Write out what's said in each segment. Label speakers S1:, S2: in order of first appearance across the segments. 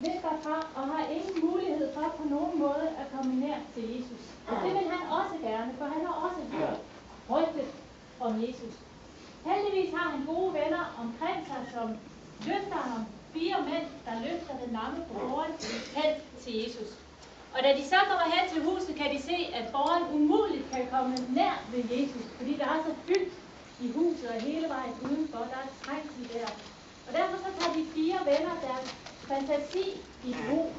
S1: lidt derfra og har ingen mulighed for på nogen måde at komme nær til Jesus. Og det vil han også gerne, for han har også hørt rygtet om Jesus. Heldigvis har han gode venner omkring sig, som løfter ham. 4 mænd, der løfter den lamme på borgen hen til Jesus. Og da de så kommer hen til huset, kan de se, at borgen umuligt kan komme nær ved Jesus, fordi der er så fyldt i huset og hele vejen udenfor. Der er trængsel der. Og derfor så tager de 4 venner deres fantasi i brug.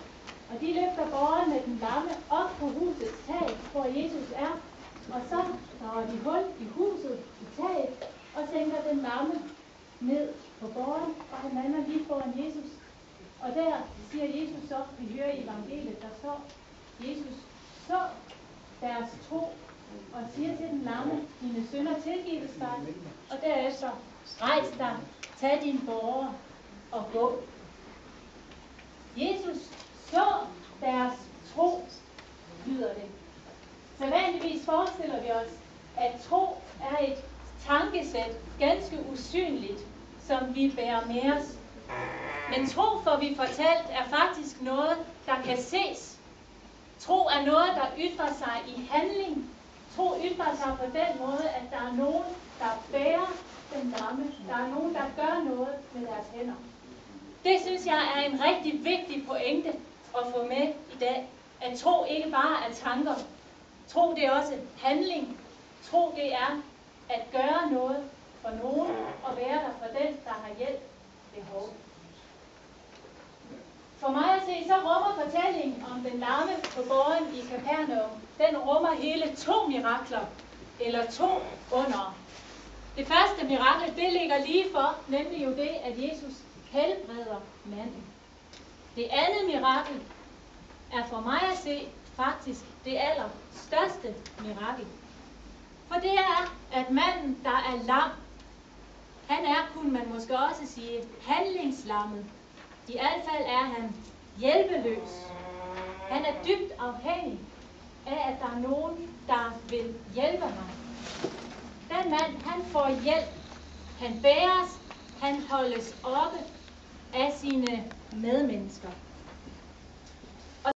S1: Og de løfter borgen med den lamme op på husets tag, hvor Jesus er. Og så drager de hul i huset, i taget, og sænker den lamme ned på borgen, og han lander lige foran Jesus. Og der siger Jesus så, vi hører i evangeliet, der står, Jesus så deres tro, og siger til den lamme, dine synder tilgives dig, og derefter rejs dig, tag din borger og gå. Jesus så deres tro, lyder det. Så vanligvis forestiller vi os, at tro er et tankesæt, ganske usynligt, som vi bærer med os. Men tro, får vi fortalt, er faktisk noget, der kan ses. Tro er noget, der ytrer sig i handling. Tro ytrer sig på den måde, at der er nogen, der bærer den lamme. Der er nogen, der gør noget med deres hænder. Det synes jeg er en rigtig vigtig pointe at få med i dag. At tro ikke bare er tanker. Tro det er også handling. Tro det er at gøre noget for nogen og være der for den, der har hjælp behov. For mig at se, så rummer fortællingen om den lamme på borgen i Kapernaum, den rummer hele 2 mirakler, eller 2 under. Det første mirakel, det ligger lige for, nemlig jo det, at Jesus helbreder manden. Det andet mirakel er for mig at se faktisk det allerstørste mirakel. For det er, at manden, der er lam, han er, kunne man måske også sige, handlingslammet. I hvert fald er han hjælpeløs. Han er dybt afhængig af, at der er nogen, der vil hjælpe ham. Den mand, han får hjælp. Han bæres, han holdes oppe af sine medmennesker.